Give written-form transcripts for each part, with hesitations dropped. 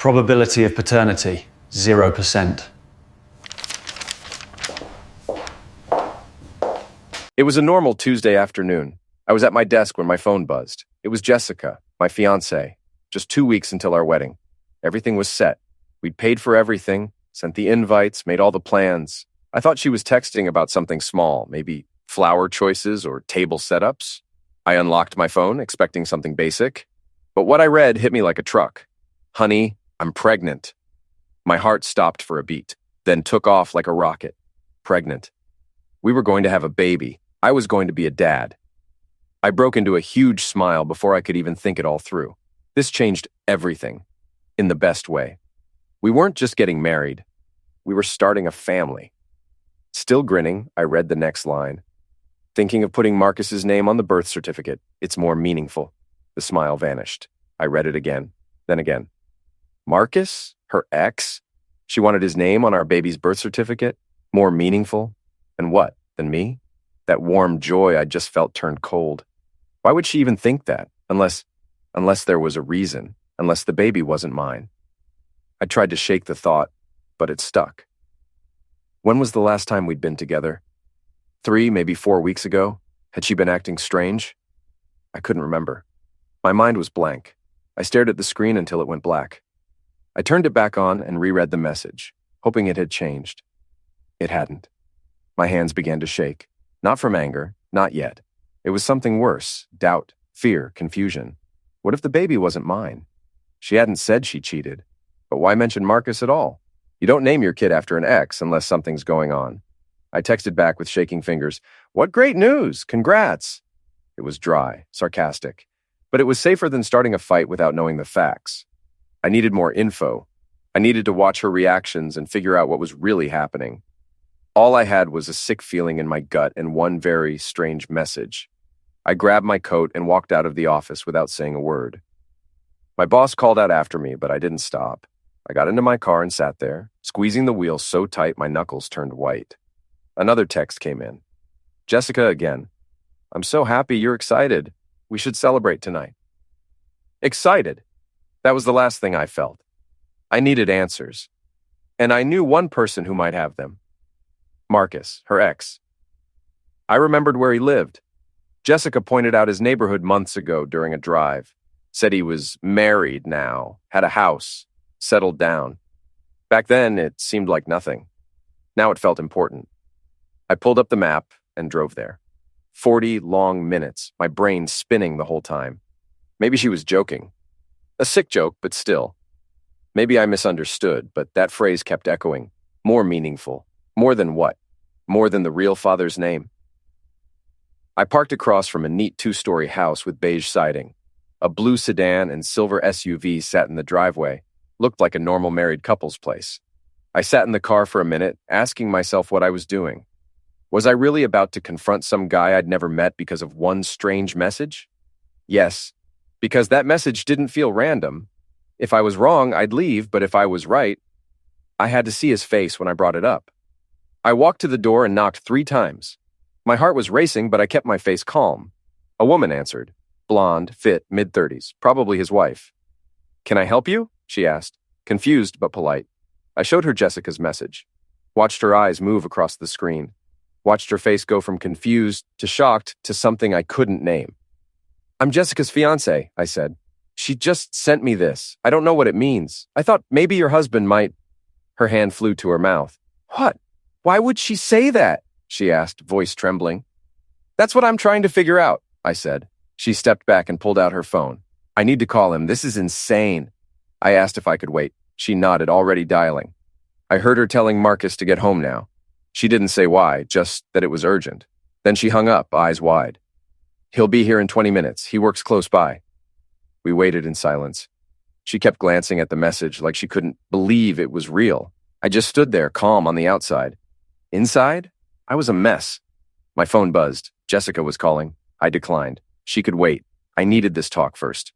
Probability of paternity, 0%. It was a normal Tuesday afternoon. I was at my desk when my phone buzzed. It was Jessica, my fiancée. Just 2 weeks until our wedding. Everything was set. We'd paid for everything, sent the invites, made all the plans. I thought she was texting about something small, maybe flower choices or table setups. I unlocked my phone, expecting something basic. But what I read hit me like a truck. Honey, I'm pregnant. My heart stopped for a beat, then took off like a rocket. Pregnant. We were going to have a baby. I was going to be a dad. I broke into a huge smile before I could even think it all through. This changed everything, in the best way. We weren't just getting married. We were starting a family. Still grinning, I read the next line. Thinking of putting Marcus's name on the birth certificate. It's more meaningful. The smile vanished. I read it again, then again. Marcus? Her ex? She wanted his name on our baby's birth certificate? More meaningful? And what, than me? That warm joy I just felt turned cold. Why would she even think that? Unless there was a reason. Unless the baby wasn't mine. I tried to shake the thought, but it stuck. When was the last time we'd been together? 3, maybe 4 weeks ago? Had she been acting strange? I couldn't remember. My mind was blank. I stared at the screen until it went black. I turned it back on and reread the message, hoping it had changed. It hadn't. My hands began to shake. Not from anger, not yet. It was something worse, doubt, fear, confusion. What if the baby wasn't mine? She hadn't said she cheated. But why mention Marcus at all? You don't name your kid after an ex unless something's going on. I texted back with shaking fingers, "What great news! Congrats!" It was dry, sarcastic. But it was safer than starting a fight without knowing the facts. I needed more info. I needed to watch her reactions and figure out what was really happening. All I had was a sick feeling in my gut and one very strange message. I grabbed my coat and walked out of the office without saying a word. My boss called out after me, but I didn't stop. I got into my car and sat there, squeezing the wheel so tight my knuckles turned white. Another text came in. Jessica again. "I'm so happy you're excited. We should celebrate tonight." Excited. That was the last thing I felt. I needed answers. And I knew one person who might have them. Marcus, her ex. I remembered where he lived. Jessica pointed out his neighborhood months ago during a drive. Said he was married now, had a house, settled down. Back then, it seemed like nothing. Now it felt important. I pulled up the map and drove there. 40 long minutes, my brain spinning the whole time. Maybe she was joking. A sick joke, but still. Maybe I misunderstood, but that phrase kept echoing. More meaningful. More than what? More than the real father's name? I parked across from a neat 2-story house with beige siding. A blue sedan and silver SUV sat in the driveway. Looked like a normal married couple's place. I sat in the car for a minute, asking myself what I was doing. Was I really about to confront some guy I'd never met because of one strange message? Yes, because that message didn't feel random. If I was wrong, I'd leave, but if I was right, I had to see his face when I brought it up. I walked to the door and knocked 3 times. My heart was racing, but I kept my face calm. A woman answered. Blonde, fit, mid-30s, probably his wife. "Can I help you?" she asked, confused but polite. I showed her Jessica's message. Watched her eyes move across the screen. Watched her face go from confused to shocked to something I couldn't name. "I'm Jessica's fiancé," I said. "She just sent me this. I don't know what it means. I thought maybe your husband might—" Her hand flew to her mouth. "What? Why would she say that?" she asked, voice trembling. "That's what I'm trying to figure out," I said. She stepped back and pulled out her phone. "I need to call him. This is insane." I asked if I could wait. She nodded, already dialing. I heard her telling Marcus to get home now. She didn't say why, just that it was urgent. Then she hung up, eyes wide. "He'll be here in 20 minutes. He works close by." We waited in silence. She kept glancing at the message like she couldn't believe it was real. I just stood there, calm on the outside. Inside, I was a mess. My phone buzzed. Jessica was calling. I declined. She could wait. I needed this talk first.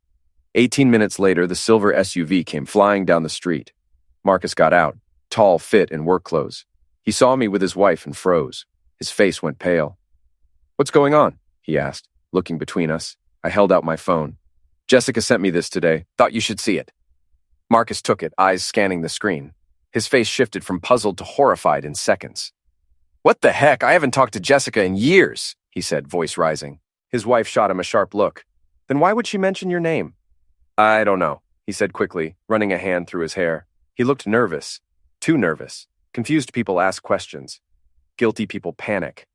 18 minutes later, the silver SUV came flying down the street. Marcus got out, tall, fit, in work clothes. He saw me with his wife and froze. His face went pale. "What's going on?" he asked, looking between us. I held out my phone. "Jessica sent me this today. Thought you should see it." Marcus took it, eyes scanning the screen. His face shifted from puzzled to horrified in seconds. "What the heck? I haven't talked to Jessica in years," he said, voice rising. His wife shot him a sharp look. "Then why would she mention your name?" "I don't know," he said quickly, running a hand through his hair. He looked nervous. Too nervous. Confused people ask questions. Guilty people panic.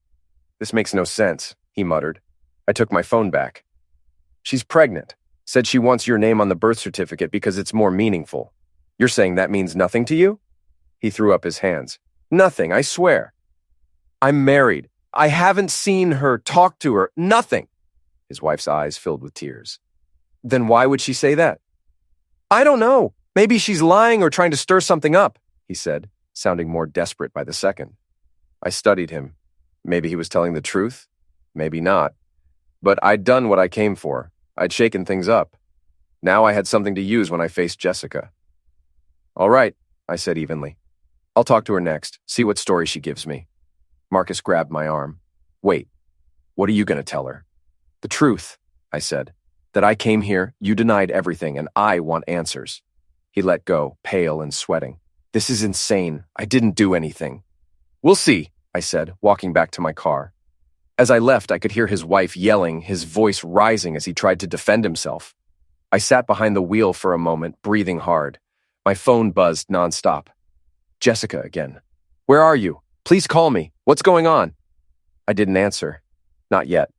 "This makes no sense," he muttered. I took my phone back. "She's pregnant. Said she wants your name on the birth certificate because it's more meaningful. You're saying that means nothing to you?" He threw up his hands. "Nothing, I swear. I'm married. I haven't seen her, talked to her, nothing." His wife's eyes filled with tears. "Then why would she say that?" "I don't know. Maybe she's lying or trying to stir something up," he said, sounding more desperate by the second. I studied him. Maybe he was telling the truth. Maybe not. But I'd done what I came for. I'd shaken things up. Now I had something to use when I faced Jessica. "All right," I said evenly. "I'll talk to her next, see what story she gives me." Marcus grabbed my arm. "Wait, what are you going to tell her?" "The truth," I said. "That I came here, you denied everything, and I want answers." He let go, pale and sweating. "This is insane. I didn't do anything." "We'll see," I said, walking back to my car. As I left, I could hear his wife yelling, his voice rising as he tried to defend himself. I sat behind the wheel for a moment, breathing hard. My phone buzzed nonstop. Jessica again. "Where are you? Please call me. What's going on?" I didn't answer. Not yet.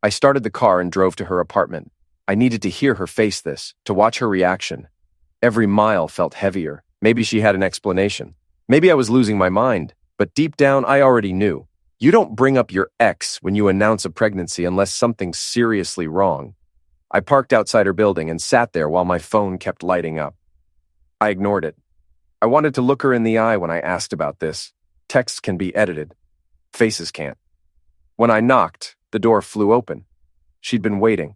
I started the car and drove to her apartment. I needed to hear her face this, to watch her reaction. Every mile felt heavier. Maybe she had an explanation. Maybe I was losing my mind, but deep down I already knew. You don't bring up your ex when you announce a pregnancy unless something's seriously wrong. I parked outside her building and sat there while my phone kept lighting up. I ignored it. I wanted to look her in the eye when I asked about this. Texts can be edited. Faces can't. When I knocked, the door flew open. She'd been waiting.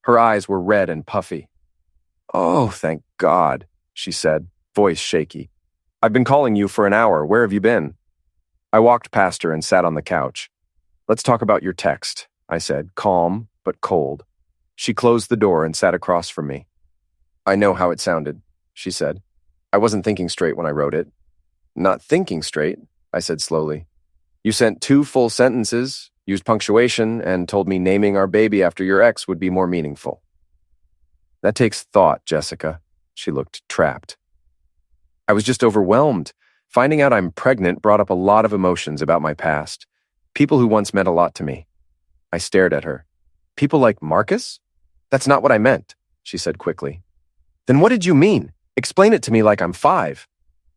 Her eyes were red and puffy. "Oh, thank God," she said, voice shaky. "I've been calling you for an hour. Where have you been?" I walked past her and sat on the couch. "Let's talk about your text," I said, calm but cold. She closed the door and sat across from me. "I know how it sounded," she said. "I wasn't thinking straight when I wrote it." "Not thinking straight," I said slowly. "You sent 2 full sentences, used punctuation, and told me naming our baby after your ex would be more meaningful." "That takes thought, Jessica." She looked trapped. "I was just overwhelmed. Finding out I'm pregnant brought up a lot of emotions about my past. People who once meant a lot to me." I stared at her. "People like Marcus?" "That's not what I meant," she said quickly. "Then what did you mean? Explain it to me like I'm 5.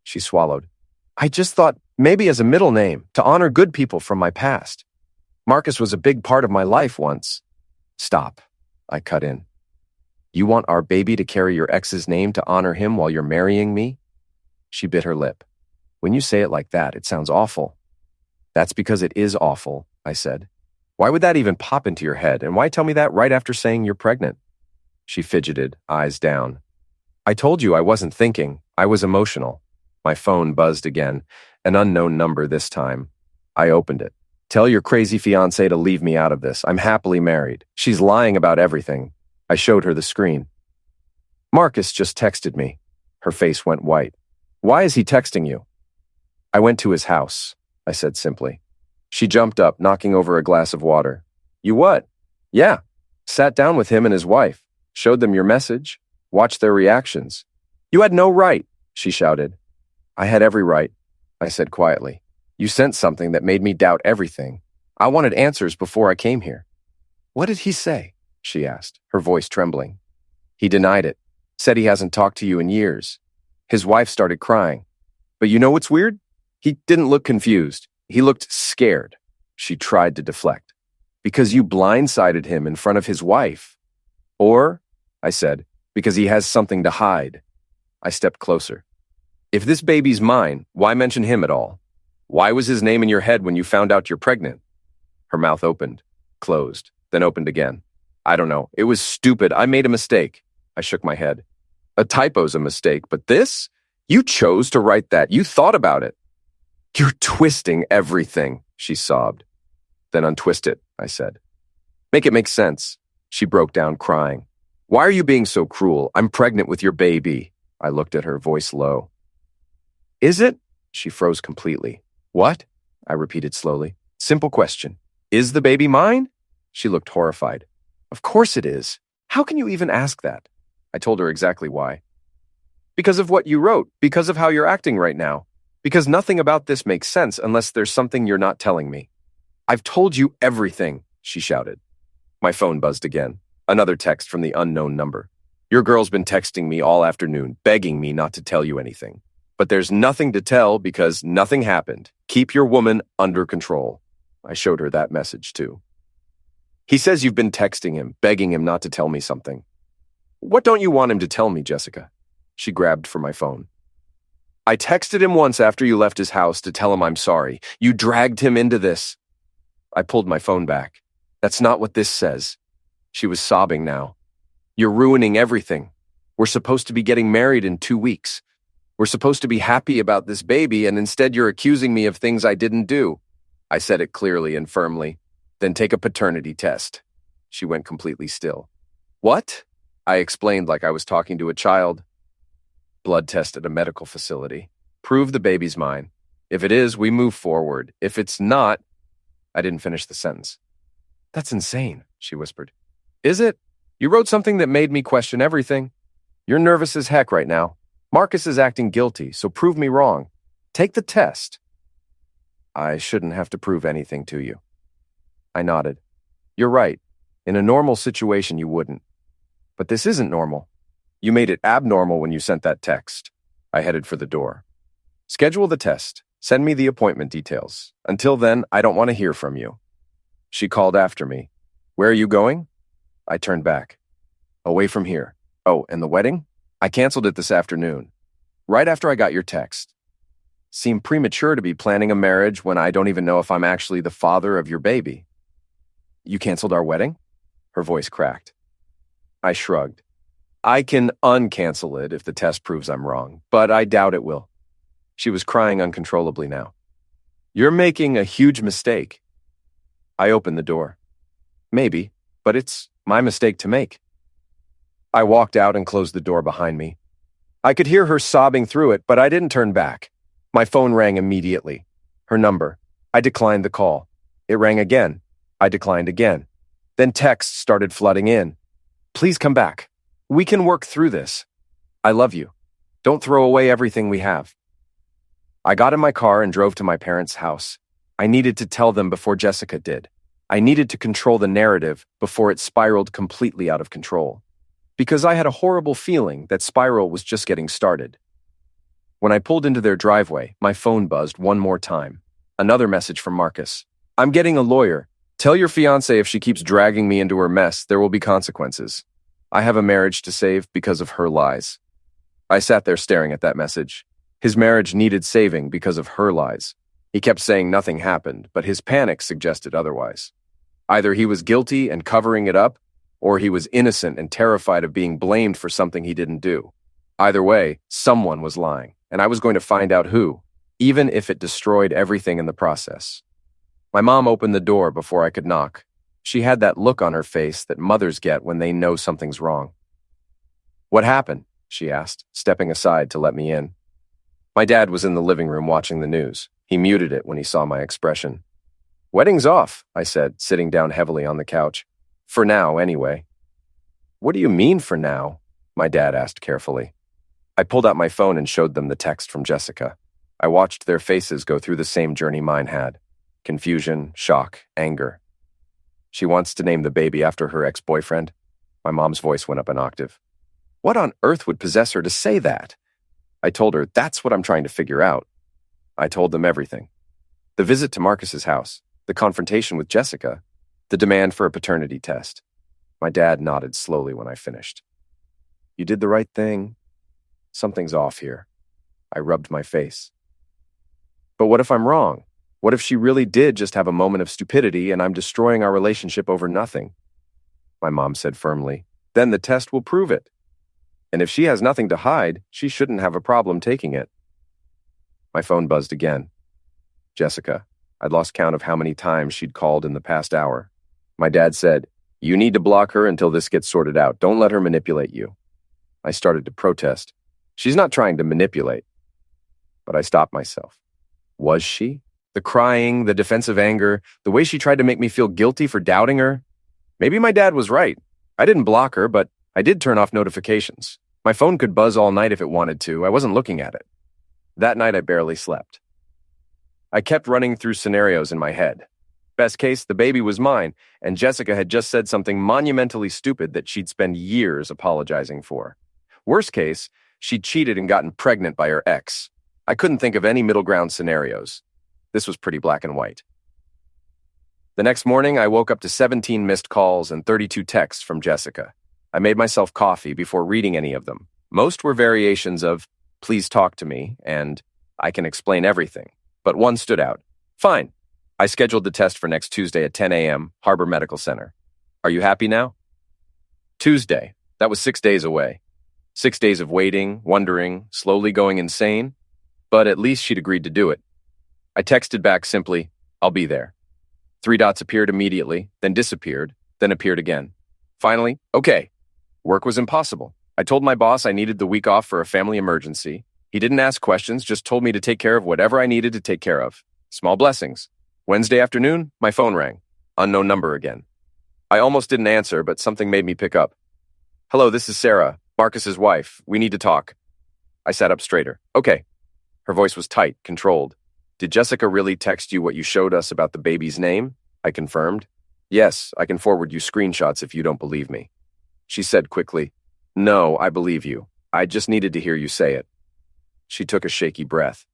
She swallowed. "I just thought maybe as a middle name, to honor good people from my past. Marcus was a big part of my life once." "Stop," I cut in. "You want our baby to carry your ex's name to honor him while you're marrying me?" She bit her lip. "When you say it like that, it sounds awful." "That's because it is awful," I said. "Why would that even pop into your head, and why tell me that right after saying you're pregnant?" She fidgeted, eyes down. "I told you I wasn't thinking. I was emotional." My phone buzzed again, an unknown number this time. I opened it. "Tell your crazy fiancé to leave me out of this. I'm happily married. She's lying about everything." I showed her the screen. "Marcus just texted me." Her face went white. "Why is he texting you?" "I went to his house," I said simply. She jumped up, knocking over a glass of water. "You what?" "Yeah. Sat down with him and his wife. Showed them your message. Watched their reactions." "You had no right," she shouted. "I had every right," I said quietly. "You sent something that made me doubt everything. I wanted answers before I came here." "What did he say?" she asked, her voice trembling. "He denied it. Said he hasn't talked to you in years." His wife started crying. "But you know what's weird? He didn't look confused. He looked scared." She tried to deflect. "Because you blindsided him in front of his wife." "Or," I said, "because he has something to hide." I stepped closer. "If this baby's mine, why mention him at all? Why was his name in your head when you found out you're pregnant?" Her mouth opened, closed, then opened again. "I don't know. It was stupid. I made a mistake." I shook my head. "A typo's a mistake, but this? You chose to write that. You thought about it." "You're twisting everything," she sobbed. "Then untwist it," I said. "Make it make sense." She broke down crying. "Why are you being so cruel? I'm pregnant with your baby." I looked at her, voice low. Is it? She froze completely. What? I repeated slowly. Simple question. Is the baby mine? She looked horrified. Of course it is. How can you even ask that? I told her exactly why. Because of what you wrote, because of how you're acting right now, because nothing about this makes sense unless there's something you're not telling me. I've told you everything, she shouted. My phone buzzed again. Another text from the unknown number. Your girl's been texting me all afternoon, begging me not to tell you anything. But there's nothing to tell because nothing happened. Keep your woman under control. I showed her that message too. He says you've been texting him, begging him not to tell me something. What don't you want him to tell me, Jessica? She grabbed for my phone. I texted him once after you left his house to tell him I'm sorry. You dragged him into this. I pulled my phone back. That's not what this says. She was sobbing now. You're ruining everything. We're supposed to be getting married in 2 weeks. We're supposed to be happy about this baby, and instead you're accusing me of things I didn't do. I said it clearly and firmly. Then take a paternity test. She went completely still. What? I explained like I was talking to a child. Blood test at a medical facility. Prove the baby's mine. If it is, we move forward. If it's not... I didn't finish the sentence. That's insane, she whispered. Is it? You wrote something that made me question everything. You're nervous as heck right now. Marcus is acting guilty, so prove me wrong. Take the test. I shouldn't have to prove anything to you. I nodded. You're right. In a normal situation, you wouldn't. But this isn't normal. You made it abnormal when you sent that text. I headed for the door. Schedule the test. Send me the appointment details. Until then, I don't want to hear from you. She called after me. Where are you going? I turned back. Away from here. Oh, and the wedding? I canceled it this afternoon. Right after I got your text. Seemed premature to be planning a marriage when I don't even know if I'm actually the father of your baby. You canceled our wedding? Her voice cracked. I shrugged. I can uncancel it if the test proves I'm wrong, but I doubt it will. She was crying uncontrollably now. You're making a huge mistake. I opened the door. Maybe, but it's my mistake to make. I walked out and closed the door behind me. I could hear her sobbing through it, but I didn't turn back. My phone rang immediately. Her number. I declined the call. It rang again. I declined again. Then texts started flooding in. Please come back. We can work through this. I love you. Don't throw away everything we have. I got in my car and drove to my parents' house. I needed to tell them before Jessica did. I needed to control the narrative before it spiraled completely out of control. Because I had a horrible feeling that spiral was just getting started. When I pulled into their driveway, my phone buzzed one more time. Another message from Marcus. I'm getting a lawyer. Tell your fiancé if she keeps dragging me into her mess, there will be consequences. I have a marriage to save because of her lies. I sat there staring at that message. His marriage needed saving because of her lies. He kept saying nothing happened, but his panic suggested otherwise. Either he was guilty and covering it up, or he was innocent and terrified of being blamed for something he didn't do. Either way, someone was lying, and I was going to find out who, even if it destroyed everything in the process. My mom opened the door before I could knock. She had that look on her face that mothers get when they know something's wrong. What happened? She asked, stepping aside to let me in. My dad was in the living room watching the news. He muted it when he saw my expression. Wedding's off, I said, sitting down heavily on the couch. For now, anyway. What do you mean for now? My dad asked carefully. I pulled out my phone and showed them the text from Jessica. I watched their faces go through the same journey mine had. Confusion, shock, anger. She wants to name the baby after her ex-boyfriend. My mom's voice went up an octave. What on earth would possess her to say that? I told her, that's what I'm trying to figure out. I told them everything. The visit to Marcus's house, the confrontation with Jessica, the demand for a paternity test. My dad nodded slowly when I finished. You did the right thing. Something's off here. I rubbed my face. But what if I'm wrong? What if she really did just have a moment of stupidity and I'm destroying our relationship over nothing? My mom said firmly, then the test will prove it. And if she has nothing to hide, she shouldn't have a problem taking it. My phone buzzed again. Jessica. I'd lost count of how many times she'd called in the past hour. My dad said, you need to block her until this gets sorted out. Don't let her manipulate you. I started to protest. She's not trying to manipulate. But I stopped myself. Was she? The crying, the defensive anger, the way she tried to make me feel guilty for doubting her? Maybe my dad was right. I didn't block her, but I did turn off notifications. My phone could buzz all night if it wanted to. I wasn't looking at it. That night, I barely slept. I kept running through scenarios in my head. Best case, the baby was mine, and Jessica had just said something monumentally stupid that she'd spend years apologizing for. Worst case, she'd cheated and gotten pregnant by her ex. I couldn't think of any middle ground scenarios. This was pretty black and white. The next morning, I woke up to 17 missed calls and 32 texts from Jessica. I made myself coffee before reading any of them. Most were variations of, "Please talk to me," and "I can explain everything." But one stood out. "Fine. I scheduled the test for next Tuesday at 10 a.m., Harbor Medical Center. Are you happy now?" Tuesday. That was 6 days away. 6 days of waiting, wondering, slowly going insane. But at least she'd agreed to do it. I texted back simply, "I'll be there." 3 dots appeared immediately, then disappeared, then appeared again. Finally, okay. Work was impossible. I told my boss I needed the week off for a family emergency. He didn't ask questions, just told me to take care of whatever I needed to take care of. Small blessings. Wednesday afternoon, my phone rang. Unknown number again. I almost didn't answer, but something made me pick up. "Hello, this is Sarah, Marcus's wife. We need to talk." I sat up straighter. "Okay." Her voice was tight, controlled. "Did Jessica really text you what you showed us about the baby's name?" I confirmed. "Yes, I can forward you screenshots if you don't believe me." She said quickly, "No, I believe you. I just needed to hear you say it." She took a shaky breath.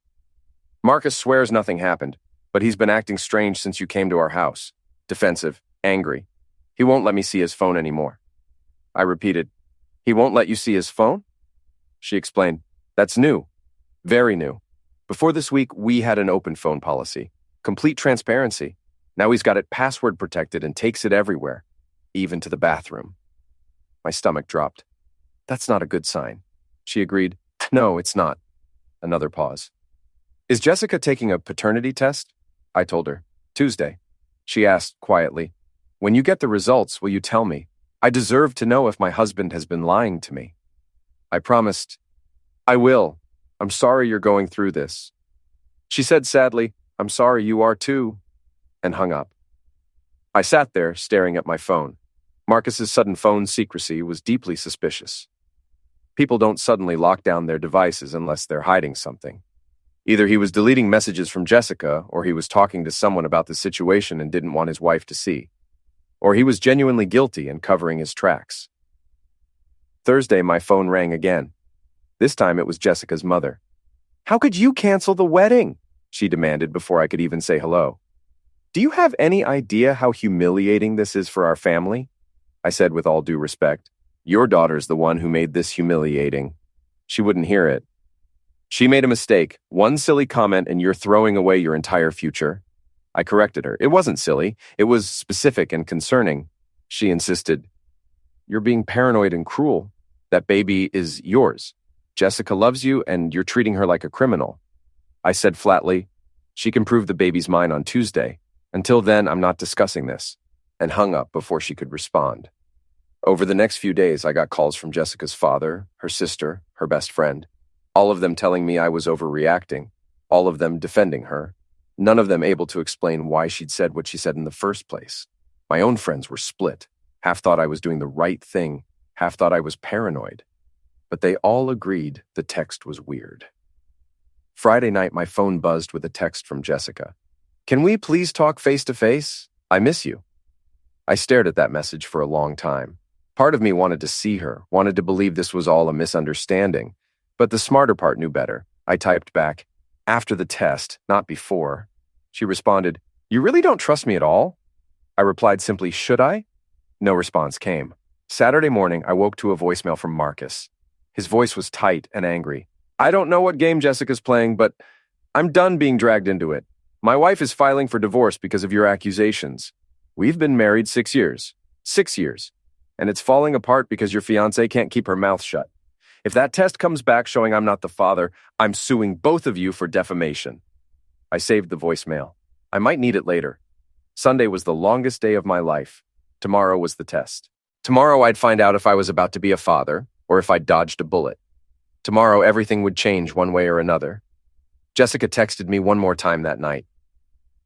"Marcus swears nothing happened, but he's been acting strange since you came to our house. Defensive, angry. He won't let me see his phone anymore." I repeated, "He won't let you see his phone?" She explained, "That's new. Very new. Before this week, we had an open phone policy. Complete transparency. Now he's got it password protected and takes it everywhere, even to the bathroom." My stomach dropped. "That's not a good sign." She agreed, "No, it's not." Another pause. "Is Jessica taking a paternity test?" I told her. "Tuesday." She asked quietly, "When you get the results, will you tell me? I deserve to know if my husband has been lying to me." I promised, "I will. I'm sorry you're going through this." She said sadly, "I'm sorry you are too," and hung up. I sat there, staring at my phone. Marcus's sudden phone secrecy was deeply suspicious. People don't suddenly lock down their devices unless they're hiding something. Either he was deleting messages from Jessica, or he was talking to someone about the situation and didn't want his wife to see. Or he was genuinely guilty and covering his tracks. Thursday, my phone rang again. This time it was Jessica's mother. "How could you cancel the wedding?" she demanded before I could even say hello. "Do you have any idea how humiliating this is for our family?" I said with all due respect. "Your daughter's the one who made this humiliating." She wouldn't hear it. "She made a mistake. One silly comment and you're throwing away your entire future." I corrected her. "It wasn't silly. It was specific and concerning." She insisted. "You're being paranoid and cruel. That baby is yours. Jessica loves you and you're treating her like a criminal." I said flatly, "She can prove the baby's mine on Tuesday. Until then, I'm not discussing this," and hung up before she could respond. Over the next few days, I got calls from Jessica's father, her sister, her best friend, all of them telling me I was overreacting, all of them defending her, none of them able to explain why she'd said what she said in the first place. My own friends were split. Half thought I was doing the right thing, half thought I was paranoid. But they all agreed the text was weird. Friday night, my phone buzzed with a text from Jessica. "Can we please talk face to face? I miss you." I stared at that message for a long time. Part of me wanted to see her, wanted to believe this was all a misunderstanding. But the smarter part knew better. I typed back, "After the test, not before." She responded, "You really don't trust me at all?" I replied simply, "Should I?" No response came. Saturday morning, I woke to a voicemail from Marcus. His voice was tight and angry. "I don't know what game Jessica's playing, but I'm done being dragged into it. My wife is filing for divorce because of your accusations. We've been married 6 years. 6 years. And it's falling apart because your fiancée can't keep her mouth shut. If that test comes back showing I'm not the father, I'm suing both of you for defamation." I saved the voicemail. I might need it later. Sunday was the longest day of my life. Tomorrow was the test. Tomorrow I'd find out if I was about to be a father or if I dodged a bullet. Tomorrow, everything would change one way or another. Jessica texted me one more time that night.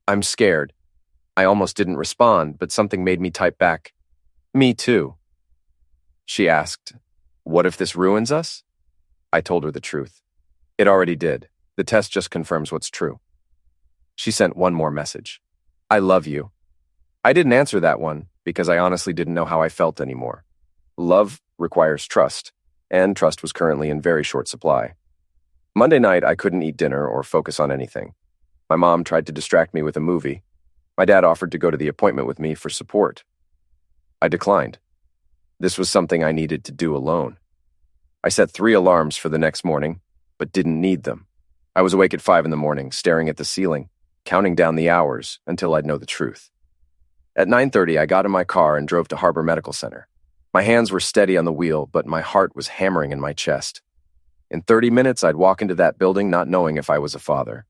I'm scared. I almost didn't respond, but something made me type back, "Me too." She asked, "What if this ruins us?" I told her the truth. It already did. The test just confirms what's true. She sent one more message. "I love you." I didn't answer that one because I honestly didn't know how I felt anymore. Love requires trust, and trust was currently in very short supply. Monday night, I couldn't eat dinner or focus on anything. My mom tried to distract me with a movie. My dad offered to go to the appointment with me for support. I declined. This was something I needed to do alone. I set 3 alarms for the next morning, but didn't need them. I was awake at 5 in the morning, staring at the ceiling, counting down the hours until I'd know the truth. At 9:30, I got in my car and drove to Harbor Medical Center. My hands were steady on the wheel, but my heart was hammering in my chest. In 30 minutes, I'd walk into that building not knowing if I was a father.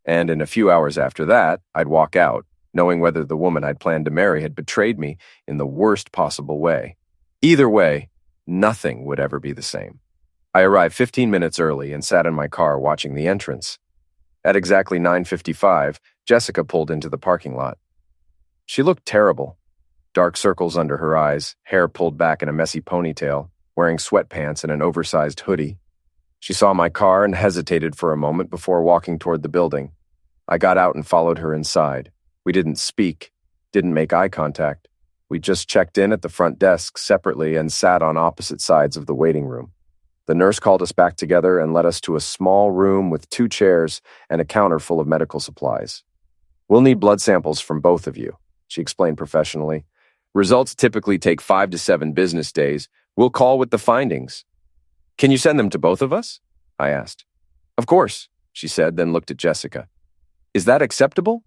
And in a few hours after that, I'd walk out, knowing whether the woman I'd planned to marry had betrayed me in the worst possible way. Either way, nothing would ever be the same. I arrived 15 minutes early and sat in my car watching the entrance. At exactly 9:55, Jessica pulled into the parking lot. She looked terrible. Dark circles under her eyes, hair pulled back in a messy ponytail, wearing sweatpants and an oversized hoodie. She saw my car and hesitated for a moment before walking toward the building. I got out and followed her inside. We didn't speak, didn't make eye contact. We just checked in at the front desk separately and sat on opposite sides of the waiting room. The nurse called us back together and led us to a small room with 2 chairs and a counter full of medical supplies. "We'll need blood samples from both of you," she explained professionally. "Results typically take 5 to 7 business days. We'll call with the findings." "Can you send them to both of us?" I asked. "Of course," she said, then looked at Jessica. "Is that acceptable?"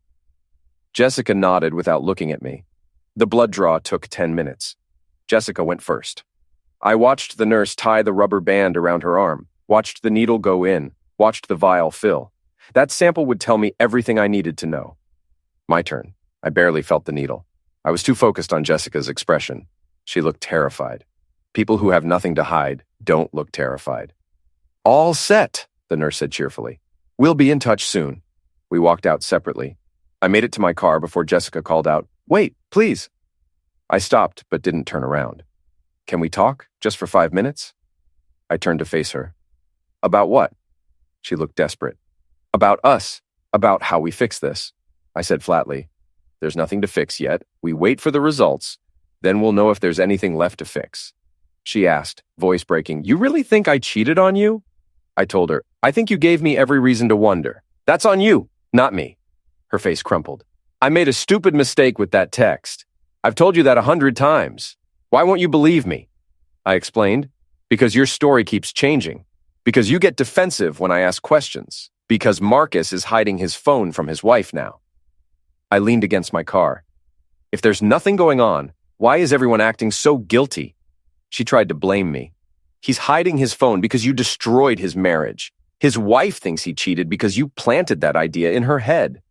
Jessica nodded without looking at me. The blood draw took 10 minutes. Jessica went first. I watched the nurse tie the rubber band around her arm, watched the needle go in, watched the vial fill. That sample would tell me everything I needed to know. My turn. I barely felt the needle. I was too focused on Jessica's expression. She looked terrified. People who have nothing to hide don't look terrified. "All set," the nurse said cheerfully. "We'll be in touch soon." We walked out separately. I made it to my car before Jessica called out, "Wait, please." I stopped but didn't turn around. "Can we talk, just for 5 minutes?" I turned to face her. "About what?" She looked desperate. "About us. About how we fix this." I said flatly, "There's nothing to fix yet. We wait for the results. Then we'll know if there's anything left to fix." She asked, voice breaking, "You really think I cheated on you?" I told her, "I think you gave me every reason to wonder. That's on you, not me." Her face crumpled. "I made a stupid mistake with that text. I've told you that 100 times. Why won't you believe me?" I explained, "Because your story keeps changing. Because you get defensive when I ask questions. Because Marcus is hiding his phone from his wife now." I leaned against my car. "If there's nothing going on, why is everyone acting so guilty?" She tried to blame me. "He's hiding his phone because you destroyed his marriage. His wife thinks he cheated because you planted that idea in her head."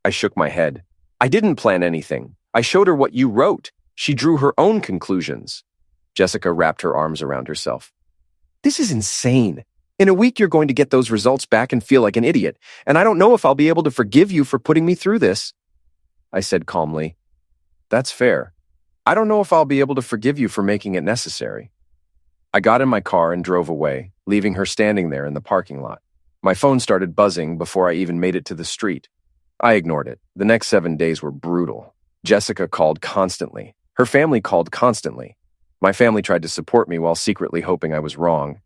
I shook my head. "I didn't plan anything. I showed her what you wrote. She drew her own conclusions." Jessica wrapped her arms around herself. "This is insane. In a week, you're going to get those results back and feel like an idiot, and I don't know if I'll be able to forgive you for putting me through this." I said calmly, "That's fair. I don't know if I'll be able to forgive you for making it necessary." I got in my car and drove away, leaving her standing there in the parking lot. My phone started buzzing before I even made it to the street. I ignored it. The next 7 days were brutal. Jessica called constantly. Her family called constantly. My family tried to support me while secretly hoping I was wrong.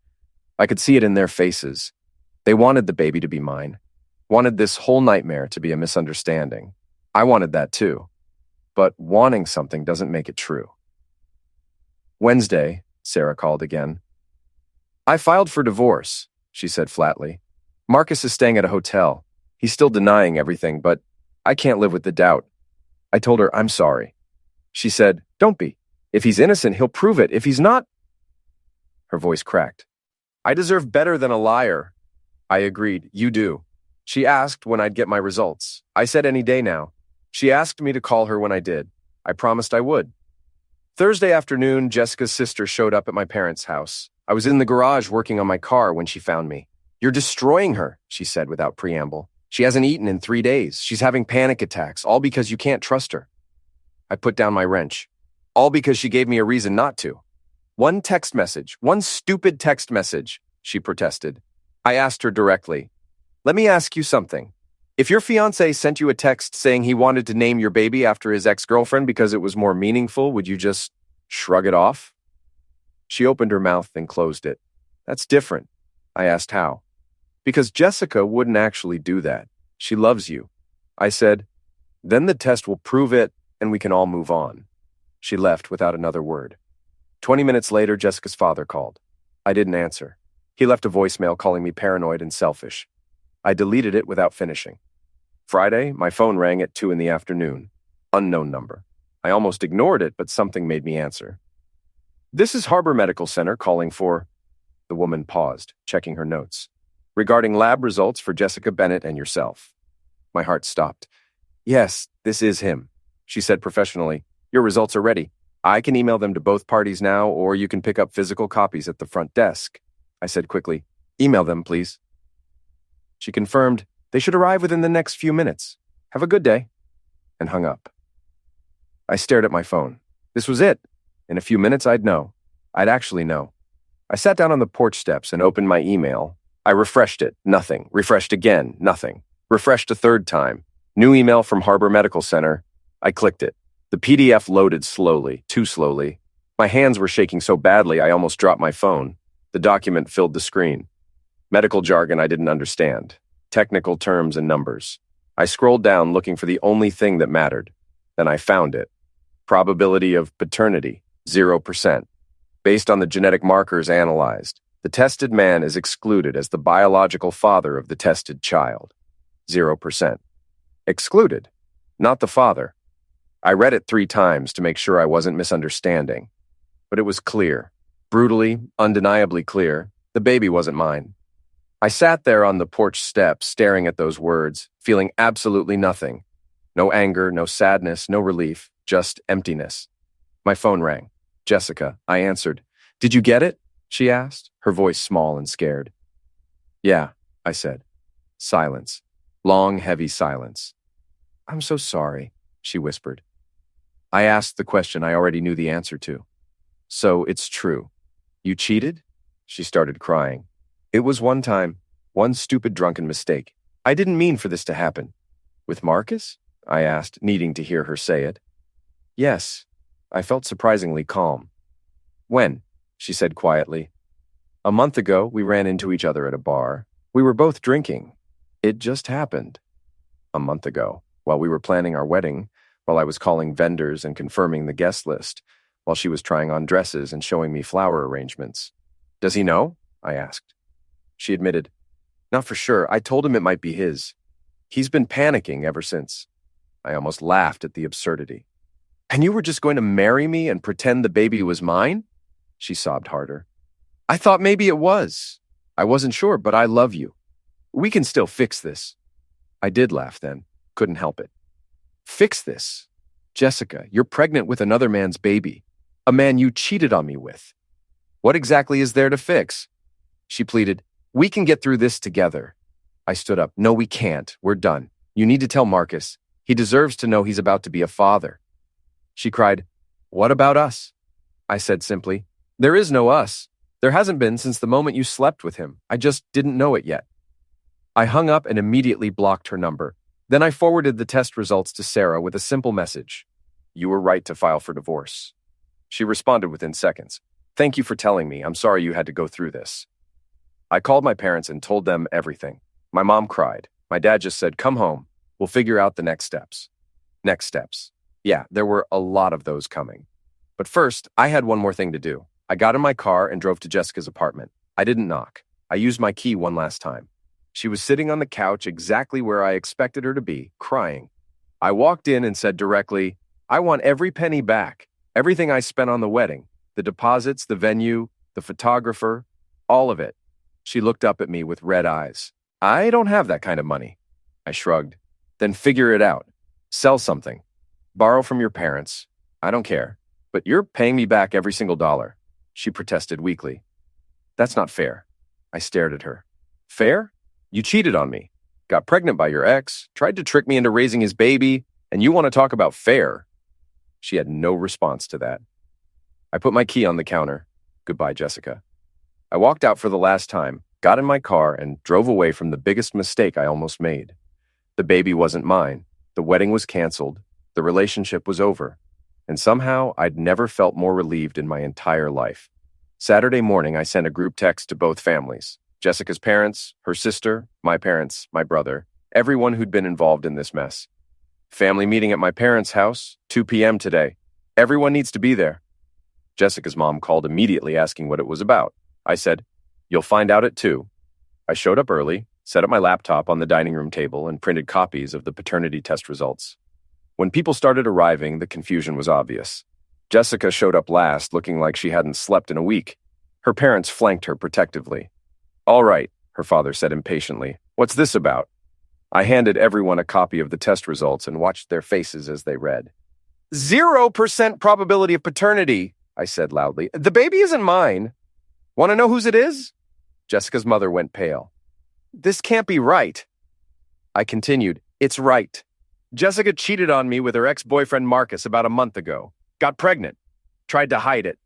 I could see it in their faces. They wanted the baby to be mine, wanted this whole nightmare to be a misunderstanding. I wanted that too. But wanting something doesn't make it true. Wednesday, Sarah called again. "I filed for divorce," she said flatly. "Marcus is staying at a hotel. He's still denying everything, but I can't live with the doubt." I told her, "I'm sorry." She said, "Don't be. If he's innocent, he'll prove it. If he's not..." Her voice cracked. "I deserve better than a liar." I agreed, "You do." She asked when I'd get my results. I said any day now. She asked me to call her when I did. I promised I would. Thursday afternoon, Jessica's sister showed up at my parents' house. I was in the garage working on my car when she found me. "You're destroying her," she said without preamble. "She hasn't eaten in 3 days. She's having panic attacks, all because you can't trust her." I put down my wrench. All because she gave me a reason not to. One stupid text message, she protested. I asked her directly, "Let me ask you something. If your fiancé sent you a text saying he wanted to name your baby after his ex-girlfriend because it was more meaningful, would you just shrug it off?" She opened her mouth and closed it. "That's different." I asked how. "Because Jessica wouldn't actually do that. She loves you." I said, "Then the test will prove it, and we can all move on." She left without another word. 20 minutes later, Jessica's father called. I didn't answer. He left a voicemail calling me paranoid and selfish. I deleted it without finishing. Friday, my phone rang at 2 in the afternoon. Unknown number. I almost ignored it, but something made me answer. "This is Harbor Medical Center calling for..." The woman paused, checking her notes. "Regarding lab results for Jessica Bennett and yourself." My heart stopped. "Yes, this is him," she said professionally. "Your results are ready. I can email them to both parties now, or you can pick up physical copies at the front desk." I said quickly, "Email them, please." She confirmed, "They should arrive within the next few minutes. Have a good day," and hung up. I stared at my phone. This was it. In a few minutes, I'd know. I'd actually know. I sat down on the porch steps and opened my email. I refreshed it. Nothing. Refreshed again. Nothing. Refreshed a third time. New email from Harbor Medical Center. I clicked it. The PDF loaded slowly, too slowly. My hands were shaking so badly I almost dropped my phone. The document filled the screen. Medical jargon I didn't understand. Technical terms and numbers. I scrolled down looking for the only thing that mattered. Then I found it. Probability of paternity, 0%. Based on the genetic markers analyzed, the tested man is excluded as the biological father of the tested child. 0%. Excluded, not the father. I read it 3 times to make sure I wasn't misunderstanding. But it was clear. Brutally, undeniably clear. The baby wasn't mine. I sat there on the porch steps, staring at those words, feeling absolutely nothing. No anger, no sadness, no relief, just emptiness. My phone rang. "Jessica," I answered. "Did you get it?" she asked, her voice small and scared. "Yeah," I said. Silence. Long, heavy silence. "I'm so sorry," she whispered. I asked the question I already knew the answer to. "So it's true. You cheated?" She started crying. "It was one time, one stupid drunken mistake. I didn't mean for this to happen." "With Marcus?" I asked, needing to hear her say it. "Yes." I felt surprisingly calm. "When?" she said quietly. "A month ago, we ran into each other at a bar. We were both drinking. It just happened." A month ago, while we were planning our wedding, while I was calling vendors and confirming the guest list, while she was trying on dresses and showing me flower arrangements. "Does he know?" I asked. She admitted, "Not for sure. I told him it might be his. He's been panicking ever since." I almost laughed at the absurdity. "And you were just going to marry me and pretend the baby was mine?" She sobbed harder. "I thought maybe it was. I wasn't sure, but I love you. We can still fix this." I did laugh then. Couldn't help it. "Fix this? Jessica, you're pregnant with another man's baby. A man you cheated on me with. What exactly is there to fix?" She pleaded, "We can get through this together." I stood up. "No, we can't. We're done. You need to tell Marcus. He deserves to know he's about to be a father." She cried, "What about us?" I said simply, "There is no us. There hasn't been since the moment you slept with him. I just didn't know it yet." I hung up and immediately blocked her number. Then I forwarded the test results to Sarah with a simple message. "You were right to file for divorce." She responded within seconds. "Thank you for telling me. I'm sorry you had to go through this." I called my parents and told them everything. My mom cried. My dad just said, "Come home. We'll figure out the next steps." Next steps. Yeah, there were a lot of those coming. But first, I had one more thing to do. I got in my car and drove to Jessica's apartment. I didn't knock. I used my key one last time. She was sitting on the couch exactly where I expected her to be, crying. I walked in and said directly, "I want every penny back. Everything I spent on the wedding. The deposits, the venue, the photographer, all of it." She looked up at me with red eyes. "I don't have that kind of money." I shrugged. "Then figure it out. Sell something. Borrow from your parents. I don't care. But you're paying me back every single dollar, she protested weakly. That's not fair. I stared at her. Fair? You cheated on me, got pregnant by your ex, tried to trick me into raising his baby, and you want to talk about fair? She had no response to that. I put my key on the counter. Goodbye, Jessica. I walked out for the last time, got in my car, and drove away from the biggest mistake I almost made. The baby wasn't mine. The wedding was canceled. The relationship was over. And somehow, I'd never felt more relieved in my entire life. Saturday morning, I sent a group text to both families. Jessica's parents, her sister, my parents, my brother, everyone who'd been involved in this mess. Family meeting at my parents' house, 2 p.m. today. Everyone needs to be there. Jessica's mom called immediately asking what it was about. I said, "You'll find out at 2. I showed up early, set up my laptop on the dining room table, and printed copies of the paternity test results. When people started arriving, the confusion was obvious. Jessica showed up last, looking like she hadn't slept in a week. Her parents flanked her protectively. "All right," her father said impatiently. "What's this about?" I handed everyone a copy of the test results and watched their faces as they read. 0% probability of paternity, I said loudly. The baby isn't mine. Want to know whose it is? Jessica's mother went pale. This can't be right. I continued, It's right. Jessica cheated on me with her ex-boyfriend Marcus about a month ago. Got pregnant. Tried to hide it.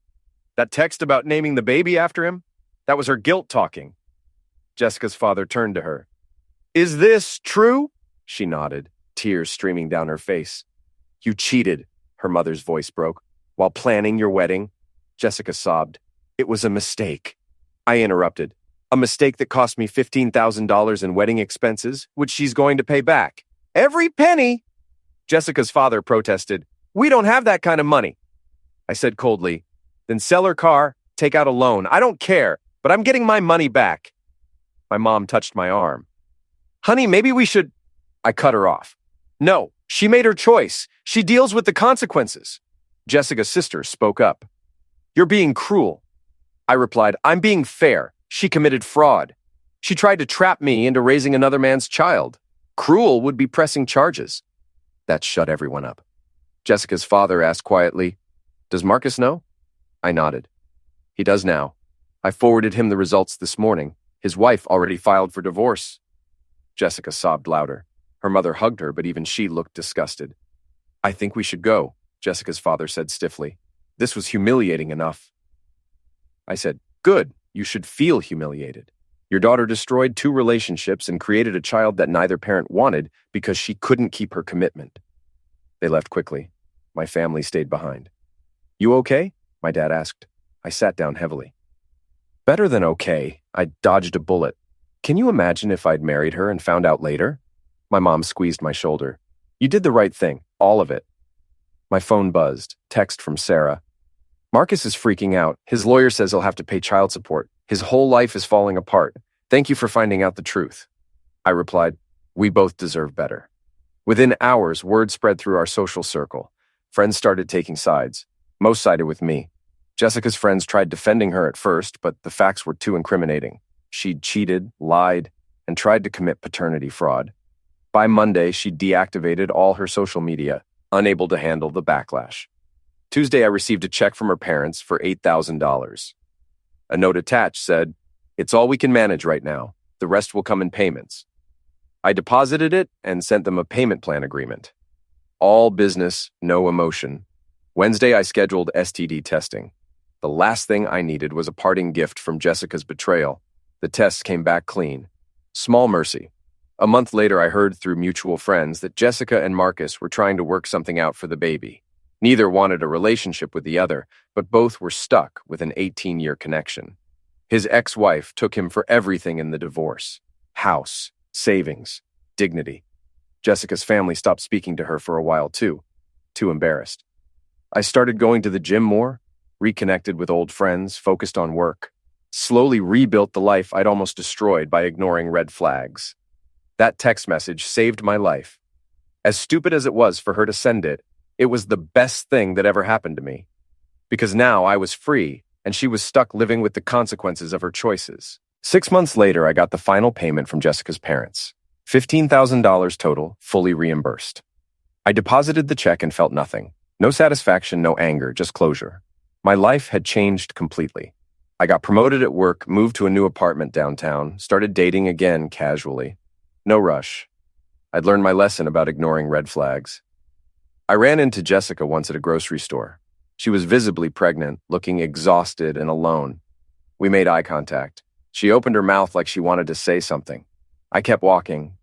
That text about naming the baby after him? That was her guilt talking. Jessica's father turned to her. Is this true? She nodded, tears streaming down her face. You cheated, her mother's voice broke. While planning your wedding? Jessica sobbed. It was a mistake. I interrupted. A mistake that cost me $15,000 in wedding expenses, which she's going to pay back. Every penny! Jessica's father protested. We don't have that kind of money. I said coldly, then sell her car, take out a loan. I don't care, but I'm getting my money back. My mom touched my arm. Honey, maybe we should... I cut her off. No, she made her choice. She deals with the consequences. Jessica's sister spoke up. You're being cruel. I replied, I'm being fair. She committed fraud. She tried to trap me into raising another man's child. Cruel would be pressing charges. That shut everyone up. Jessica's father asked quietly, Does Marcus know? I nodded. He does now. I forwarded him the results this morning. His wife already filed for divorce. Jessica sobbed louder. Her mother hugged her, but even she looked disgusted. I think we should go, Jessica's father said stiffly. This was humiliating enough. I said, Good, you should feel humiliated. Your daughter destroyed 2 relationships and created a child that neither parent wanted because she couldn't keep her commitment. They left quickly. My family stayed behind. You okay? My dad asked. I sat down heavily. Better than okay. I dodged a bullet. Can you imagine if I'd married her and found out later? My mom squeezed my shoulder. You did the right thing, all of it. My phone buzzed. Text from Sarah. Marcus is freaking out. His lawyer says he'll have to pay child support. His whole life is falling apart. Thank you for finding out the truth. I replied, We both deserve better. Within hours, word spread through our social circle. Friends started taking sides. Most sided with me. Jessica's friends tried defending her at first, but the facts were too incriminating. She'd cheated, lied, and tried to commit paternity fraud. By Monday, she deactivated all her social media, unable to handle the backlash. Tuesday, I received a check from her parents for $8,000. A note attached said, It's all we can manage right now. The rest will come in payments. I deposited it and sent them a payment plan agreement. All business, no emotion. Wednesday, I scheduled STD testing. The last thing I needed was a parting gift from Jessica's betrayal. The tests came back clean. Small mercy. A month later, I heard through mutual friends that Jessica and Marcus were trying to work something out for the baby. Neither wanted a relationship with the other, but both were stuck with an 18-year connection. His ex-wife took him for everything in the divorce. House, savings, dignity. Jessica's family stopped speaking to her for a while too embarrassed. I started going to the gym more, reconnected with old friends, focused on work, slowly rebuilt the life I'd almost destroyed by ignoring red flags. That text message saved my life. As stupid as it was for her to send it, it was the best thing that ever happened to me. Because now I was free, and she was stuck living with the consequences of her choices. 6 months later, I got the final payment from Jessica's parents. $15,000 total, fully reimbursed. I deposited the check and felt nothing. No satisfaction, no anger, just closure. My life had changed completely. I got promoted at work, moved to a new apartment downtown, started dating again casually. No rush. I'd learned my lesson about ignoring red flags. I ran into Jessica once at a grocery store. She was visibly pregnant, looking exhausted and alone. We made eye contact. She opened her mouth like she wanted to say something. I kept walking.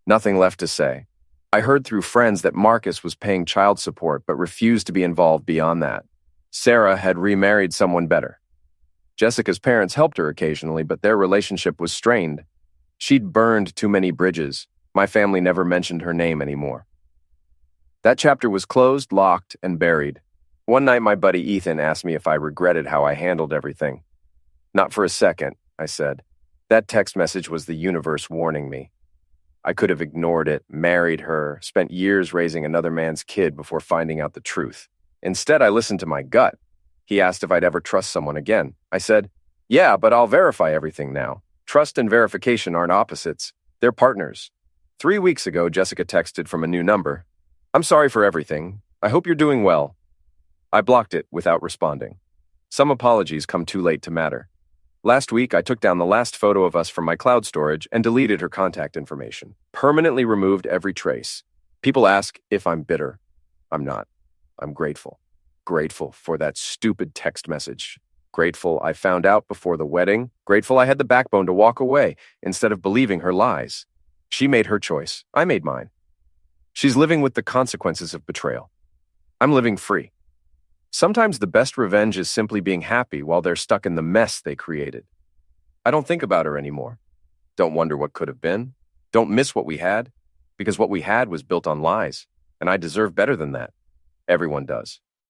Nothing left to say. I heard through friends that Marcus was paying child support but refused to be involved beyond that. Sarah had remarried someone better. Jessica's parents helped her occasionally, but their relationship was strained. She'd burned too many bridges. My family never mentioned her name anymore. That chapter was closed, locked, and buried. One night my buddy Ethan asked me if I regretted how I handled everything. Not for a second, I said. That text message was the universe warning me. I could have ignored it, married her, spent years raising another man's kid before finding out the truth. Instead, I listened to my gut. He asked if I'd ever trust someone again. I said, yeah, but I'll verify everything now. Trust and verification aren't opposites. They're partners. 3 weeks ago, Jessica texted from a new number. I'm sorry for everything. I hope you're doing well. I blocked it without responding. Some apologies come too late to matter. Last week, I took down the last photo of us from my cloud storage and deleted her contact information. Permanently removed every trace. People ask if I'm bitter. I'm not. I'm grateful. Grateful for that stupid text message. Grateful I found out before the wedding. Grateful I had the backbone to walk away instead of believing her lies. She made her choice. I made mine. She's living with the consequences of betrayal. I'm living free. Sometimes the best revenge is simply being happy while they're stuck in the mess they created. I don't think about her anymore. Don't wonder what could have been. Don't miss what we had, because what we had was built on lies, and I deserve better than that. Everyone does.